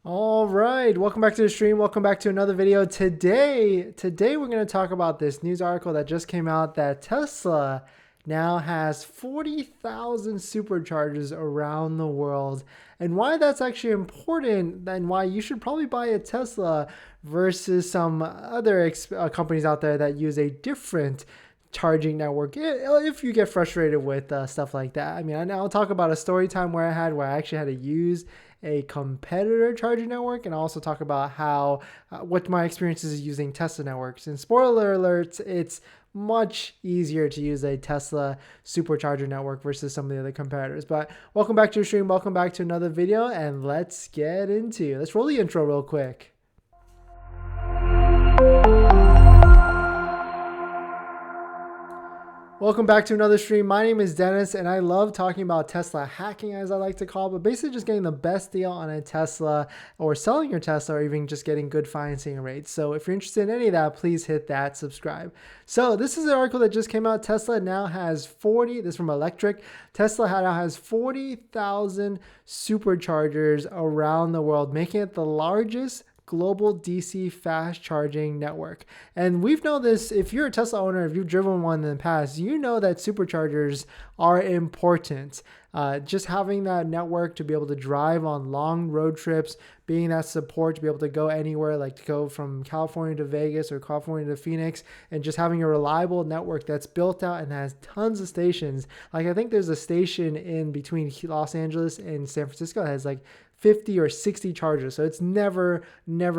All right, welcome back to the stream. Welcome back to another video. Today we're going to talk about this news article that just came out that Tesla now has 40,000 superchargers around the world, and why that's actually important and why you should probably buy a Tesla versus some other companies out there that use a different charging network if you get frustrated with stuff like that. I mean, I'll talk about a story time where I actually had to use a competitor charging network, and I'll also talk about how what my experiences is using Tesla networks. And spoiler alerts, it's much easier to use a Tesla supercharger network versus some of the other competitors. But welcome back to the stream, welcome back to another video, and let's roll the intro real quick. Welcome back to another stream. My name is Dennis, and I love talking about Tesla hacking, as I like to call it, but basically just getting the best deal on a Tesla or selling your Tesla or even just getting good financing rates. So if you're interested in any of that, please hit that subscribe. So this is an article that just came out. Tesla now has 40, this is from Electric. Tesla now has 40,000 superchargers around the world, making it the largest global DC fast charging network. And we've known this, if you're a Tesla owner, if you've driven one in the past, you know that superchargers are important. Just having that network to be able to drive on long road trips, being that support to be able to go anywhere, like to go from California to Vegas or California to Phoenix, and just having a reliable network that's built out and has tons of stations. Like I think there's a station in between Los Angeles and San Francisco that has like 50 or 60 chargers. So it's never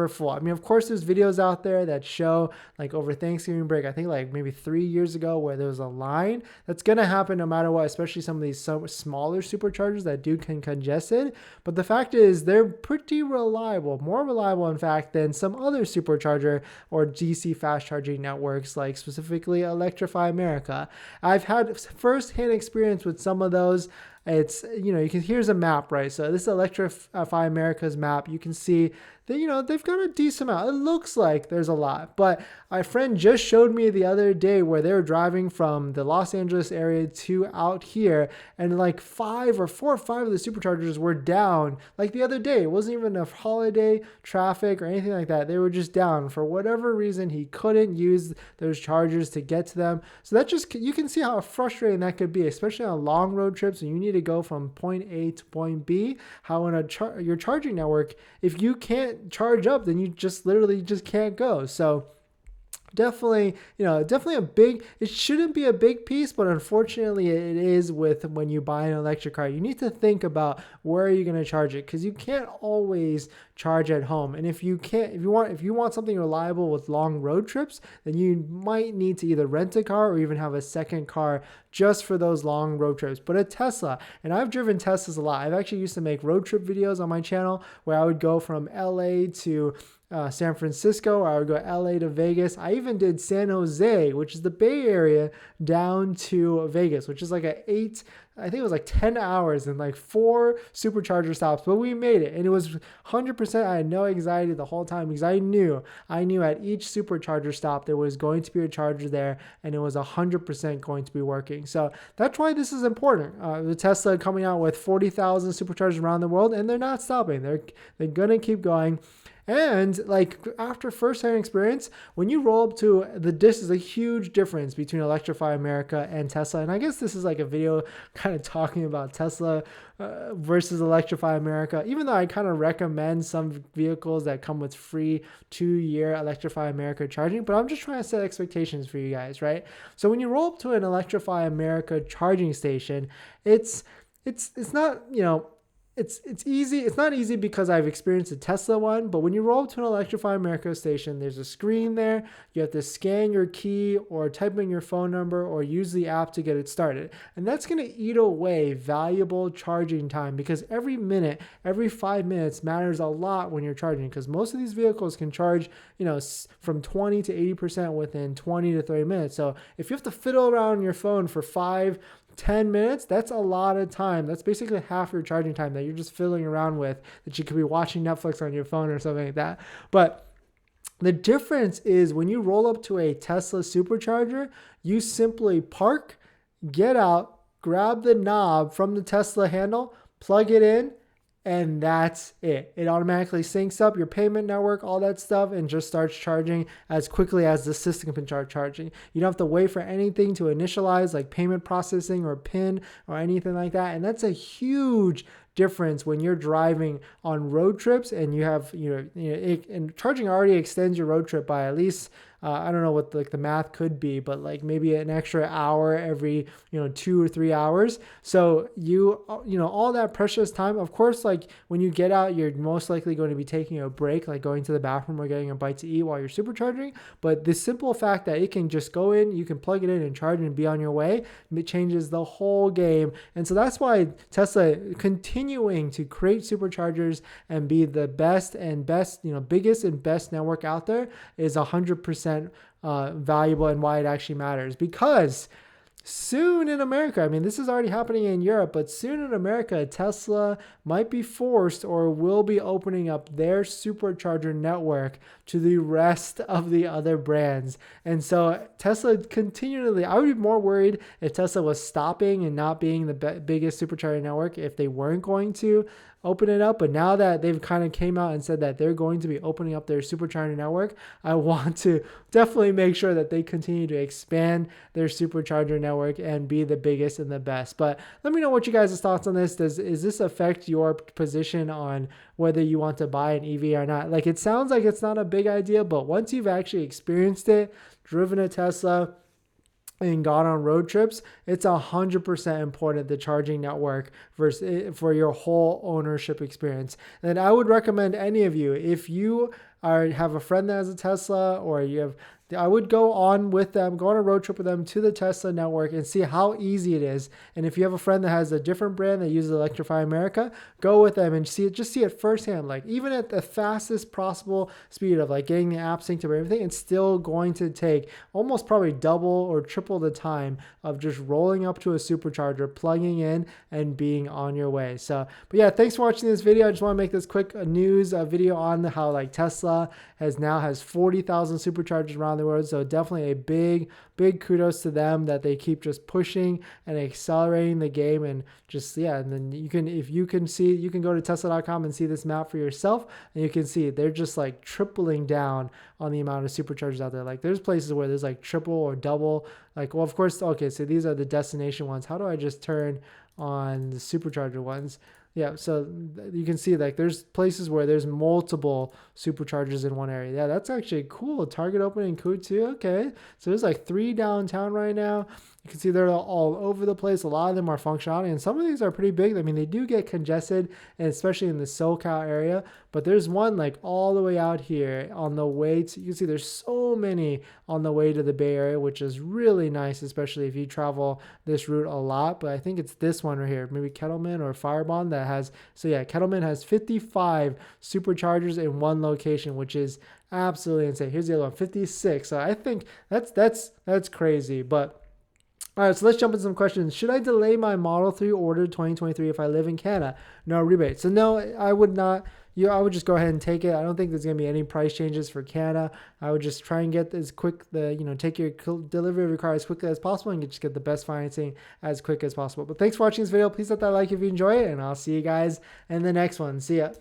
full. I mean, of course, there's videos out there that show like over Thanksgiving break, I think like maybe 3 years ago, where there was a line. That's going to happen no matter what, especially some of these smaller superchargers that do can congested. But the fact is they're pretty reliable, more reliable in fact than some other supercharger or DC fast charging networks, like specifically Electrify America. I've had firsthand experience with some of those. It's, here's a map, right? So this is Electrify America's map. You can see that, they've got a decent amount. It looks like there's a lot, but my friend just showed me the other day where they were driving from the Los Angeles area to out here, and like 4 or 5 of the superchargers were down like the other day. It wasn't even a holiday traffic or anything like that. They were just down for whatever reason. He couldn't use those chargers to get to them. So that just, you can see how frustrating that could be, especially on long road trips and you need to go from point A to point B. How in your charging network, if you can't charge up, then you just literally just can't go. So definitely a big, it shouldn't be a big piece, but unfortunately it is with when you buy an electric car. You need to think about where are you going to charge it, because you can't always charge at home. And if you want something reliable with long road trips, then you might need to either rent a car or even have a second car just for those long road trips. But a Tesla, and I've driven Teslas a lot. I've actually used to make road trip videos on my channel where I would go from LA to San Francisco, or I would go LA to Vegas. I even did San Jose, which is the Bay Area, down to Vegas, which is like I think it was like 10 hours and like 4 supercharger stops, but we made it. And it was 100%. I had no anxiety the whole time because I knew at each supercharger stop there was going to be a charger there, and it was 100% going to be working. So that's why this is important. The Tesla coming out with 40,000 superchargers around the world, and they're not stopping. They're going to keep going. And like after first-hand experience, when you roll up to this is a huge difference between Electrify America and Tesla. And I guess this is like a video kind of talking about Tesla versus Electrify America, even though I kind of recommend some vehicles that come with free 2-year Electrify America charging. But I'm just trying to set expectations for you guys, right? So when you roll up to an Electrify America charging station, it's not, it's easy. It's not easy because I've experienced a Tesla one, but when you roll up to an Electrify America station, there's a screen there. You have to scan your key or type in your phone number or use the app to get it started. And that's going to eat away valuable charging time, because every minute, every 5 minutes matters a lot when you're charging, because most of these vehicles can charge, from 20 to 80% within 20 to 30 minutes. So if you have to fiddle around your phone for 10 minutes, that's a lot of time. That's basically half your charging time that you're just fiddling around with, that you could be watching Netflix on your phone or something like that. But the difference is when you roll up to a Tesla supercharger, you simply park, get out, grab the knob from the Tesla handle, plug it in, and that's it. It automatically syncs up your payment network, all that stuff, and just starts charging as quickly as the system can start charging. You don't have to wait for anything to initialize, like payment processing or PIN or anything like that. And that's a huge difference when you're driving on road trips and you have, and charging already extends your road trip by at least, I don't know what like the math could be, but like maybe an extra hour every, 2 or 3 hours. So all that precious time, of course, like when you get out, you're most likely going to be taking a break, like going to the bathroom or getting a bite to eat while you're supercharging. But the simple fact that it can just go in, you can plug it in and charge and be on your way, it changes the whole game. And so that's why Tesla continuing to create superchargers and be the best, biggest and best network out there is 100% valuable, and why it actually matters. Because soon in America, I mean, this is already happening in Europe, but soon in America, Tesla might be forced or will be opening up their supercharger network to the rest of the other brands. And so Tesla continually, I would be more worried if Tesla was stopping and not being the biggest supercharger network if they weren't going to open it up. But now that they've kind of came out and said that they're going to be opening up their supercharger network, I want to definitely make sure that they continue to expand their supercharger network and be the biggest and the best. But let me know what you guys' thoughts on this. Does this affect your position on whether you want to buy an EV or not? Like, it sounds like it's not a big idea, but once you've actually experienced it, driven a Tesla, and gone on road trips, it's 100% important, the charging network for your whole ownership experience. And I would recommend any of you, if you have a friend that has a Tesla, or I would go on with them, go on a road trip with them to the Tesla network and see how easy it is. And if you have a friend that has a different brand that uses Electrify America, go with them and see it firsthand. Like, even at the fastest possible speed of like getting the app synced to everything, it's still going to take almost probably double or triple the time of just rolling up to a supercharger, plugging in, and being on your way. So, but yeah, thanks for watching this video. I just want to make this quick news video on how like Tesla has 40,000 superchargers around the world. So definitely a big kudos to them that they keep just pushing and accelerating the game. And just, and then you can go to tesla.com and see this map for yourself, and you can see they're just like tripling down on the amount of superchargers out there. Like, there's places where there's like triple or double, like, well, of course, okay, so these are the destination ones. How do I just turn on the supercharger ones? Yeah, so you can see like there's places where there's multiple superchargers in one area. Yeah, that's actually cool. Target opening cool too. Okay, so there's like 3 downtown right now. You can see they're all over the place. A lot of them are functionality, and some of these are pretty big. I mean, they do get congested, and especially in the SoCal area. But there's one like all the way out here on the way to, you can see there's so many on the way to the Bay Area, which is really nice, especially if you travel this route a lot. But I think it's this one right here, maybe Kettleman or Firebond that has, so yeah, Kettleman has 55 superchargers in one location, which is absolutely insane. Here's the other one, 56. So I think that's crazy. But all right, so let's jump into some questions. Should I delay my Model 3 order 2023 if I live in Canada? No rebate. So no, I would not. I would just go ahead and take it. I don't think there's going to be any price changes for Canada. I would just try and get as quick, take your delivery of your car as quickly as possible and just get the best financing as quick as possible. But thanks for watching this video. Please hit that like if you enjoy it, and I'll see you guys in the next one. See ya.